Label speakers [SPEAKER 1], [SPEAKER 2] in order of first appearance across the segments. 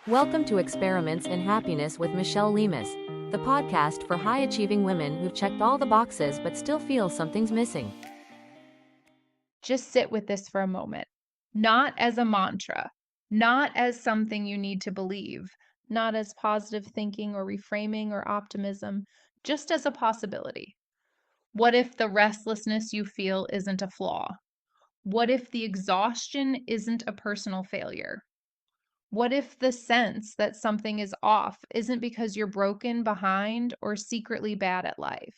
[SPEAKER 1] Welcome to Experiments in Happiness with Michelle Lemus, the podcast for high achieving women who've checked all the boxes but still feel something's missing.
[SPEAKER 2] Just sit with this for a moment. Not as a mantra, not as something you need to believe, not as positive thinking or reframing or optimism, just as a possibility. What if the restlessness you feel isn't a flaw? What if the exhaustion isn't a personal failure? What if the sense that something is off isn't because you're broken, behind, or secretly bad at life?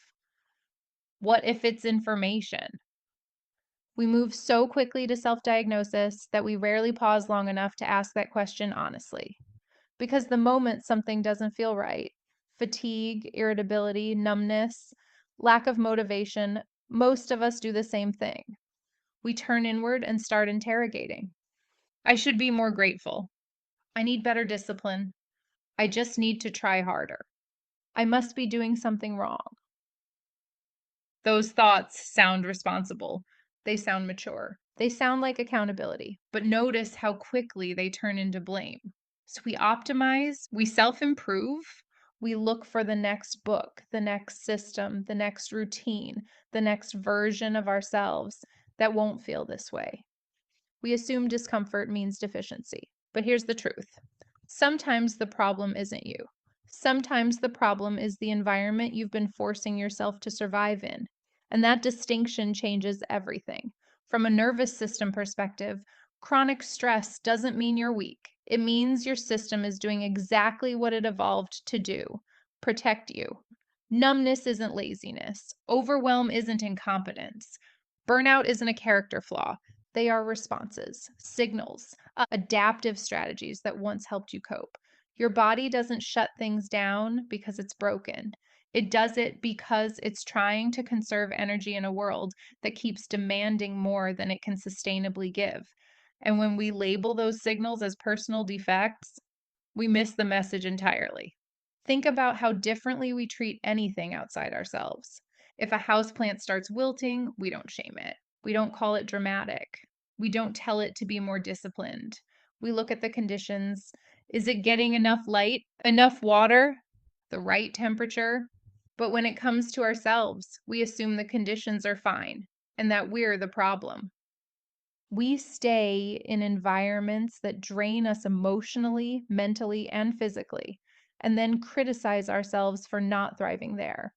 [SPEAKER 2] What if it's information? We move so quickly to self diagnosis that we rarely pause long enough to ask that question honestly. Because the moment something doesn't feel right, fatigue, irritability, numbness, lack of motivation, most of us do the same thing. We turn inward and start interrogating. I should be more grateful. I need better discipline. I just need to try harder. I must be doing something wrong. Those thoughts sound responsible. They sound mature. They sound like accountability. But notice how quickly they turn into blame. So we optimize, we self improve, we look for the next book, the next system, the next routine, the next version of ourselves that won't feel this way. We assume discomfort means deficiency. But here's the truth: sometimes the problem isn't you. Sometimes the problem is the environment you've been forcing yourself to survive in. And that distinction changes everything. From a nervous system perspective, chronic stress doesn't mean you're weak. It means your system is doing exactly what it evolved to do: protect you. Numbness isn't laziness. Overwhelm isn't incompetence. Burnout isn't a character flaw. They are responses, signals, adaptive strategies that once helped you cope. Your body doesn't shut things down because it's broken. It does it because it's trying to conserve energy in a world that keeps demanding more than it can sustainably give. And when we label those signals as personal defects, we miss the message entirely. Think about how differently we treat anything outside ourselves. If a houseplant starts wilting, we don't shame it. We don't call it dramatic. We don't tell it to be more disciplined. We look at the conditions. Is it getting enough light, enough water, the right temperature? But when it comes to ourselves, we assume the conditions are fine and that we're the problem. We stay in environments that drain us emotionally, mentally, and physically, and then criticize ourselves for not thriving there.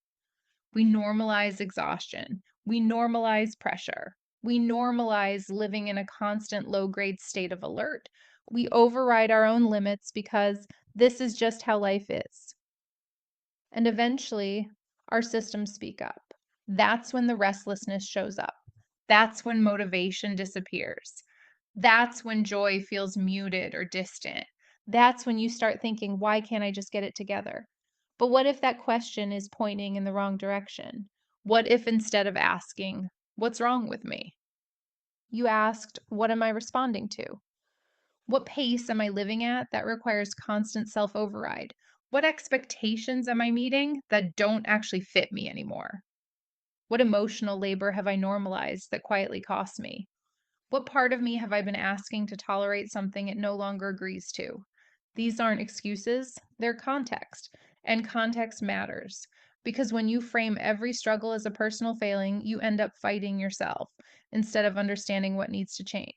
[SPEAKER 2] We normalize exhaustion. We normalize pressure. We normalize living in a constant low grade state of alert. We override our own limits because this is just how life is. And eventually, our systems speak up. That's when the restlessness shows up. That's when motivation disappears. That's when joy feels muted or distant. That's when you start thinking, why can't I just get it together? But what if that question is pointing in the wrong direction? What if instead of asking, what's wrong with me, you asked, what am I responding to? What pace am I living at that requires constant self override? What expectations am I meeting that don't actually fit me anymore? What emotional labor have I normalized that quietly costs me? What part of me have I been asking to tolerate something it no longer agrees to? These aren't excuses, they're context. And context matters. Because when you frame every struggle as a personal failing, you end up fighting yourself instead of understanding what needs to change.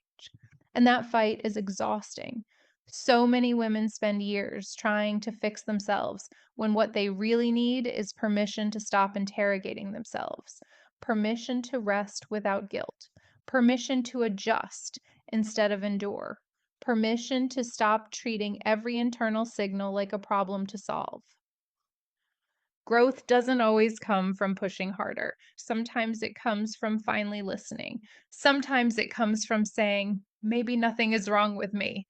[SPEAKER 2] And that fight is exhausting. So many women spend years trying to fix themselves when what they really need is permission to stop interrogating themselves, permission to rest without guilt, permission to adjust instead of endure, permission to stop treating every internal signal like a problem to solve. Growth doesn't always come from pushing harder. Sometimes it comes from finally listening. Sometimes it comes from saying, maybe nothing is wrong with me.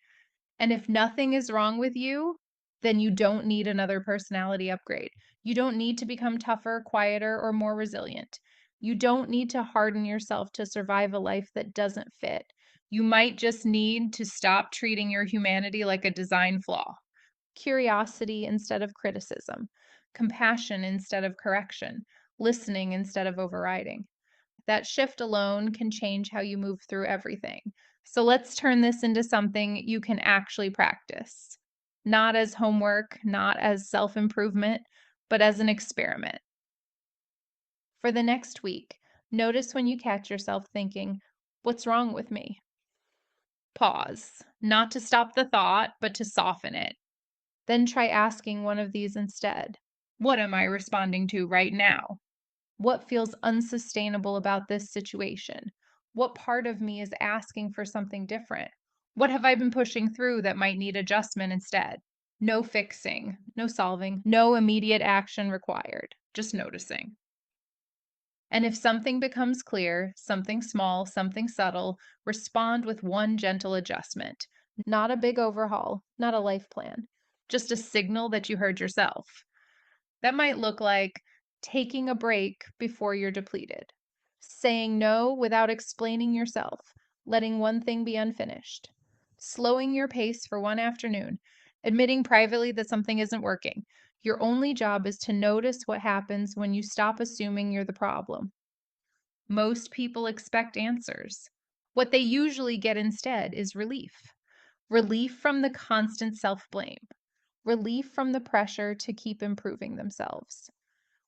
[SPEAKER 2] And if nothing is wrong with you, then you don't need another personality upgrade. You don't need to become tougher, quieter, or more resilient. You don't need to harden yourself to survive a life that doesn't fit. You might just need to stop treating your humanity like a design flaw. Curiosity instead of criticism, compassion instead of correction, listening instead of overriding. That shift alone can change how you move through everything. So let's turn this into something you can actually practice. not as homework, not as self-improvement, but as an experiment. For the next week, notice when you catch yourself thinking, "What's wrong with me?" Pause, not to stop the thought, but to soften it. Then try asking one of these instead. What am I responding to right now? What feels unsustainable about this situation? What part of me is asking for something different? What have I been pushing through that might need adjustment instead? No fixing, no solving, no immediate action required, just noticing. And if something becomes clear, something small, something subtle, respond with one gentle adjustment. Not a big overhaul, not a life plan, just a signal that you heard yourself. That might look like taking a break before you're depleted, saying no without explaining yourself, letting one thing be unfinished, slowing your pace for one afternoon, admitting privately that something isn't working. Your only job is to notice what happens when you stop assuming you're the problem. Most people expect answers. What they usually get instead is relief. Relief from the constant self-blame. Relief from the pressure to keep improving themselves.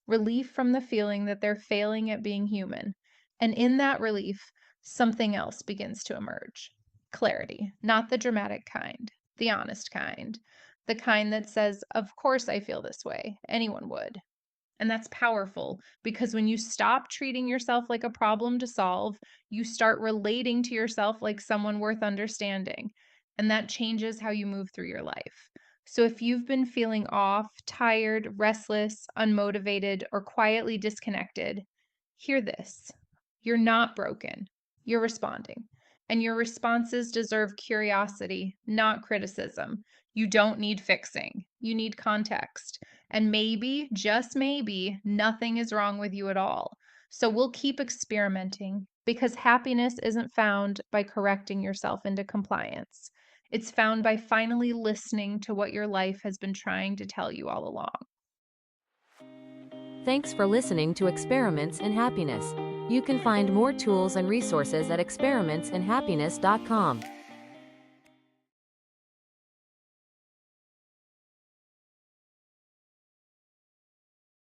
[SPEAKER 2] Relief from the feeling that they're failing at being human. And in that relief, something else begins to emerge. Clarity, not the dramatic kind, the honest kind, the kind that says, "Of course I feel this way. Anyone would." And that's powerful because when you stop treating yourself like a problem to solve, you start relating to yourself like someone worth understanding. And that changes how you move through your life. So if you've been feeling off, tired, restless, unmotivated, or quietly disconnected, hear this. You're not broken. You're responding. And your responses deserve curiosity, not criticism. You don't need fixing. You need context. And maybe, just maybe, nothing is wrong with you at all. So we'll keep experimenting because happiness isn't found by correcting yourself into compliance. It's found by finally listening to what your life has been trying to tell you all along.
[SPEAKER 1] Thanks for listening to Experiments in Happiness. You can find more tools and resources at experimentsinhappiness.com.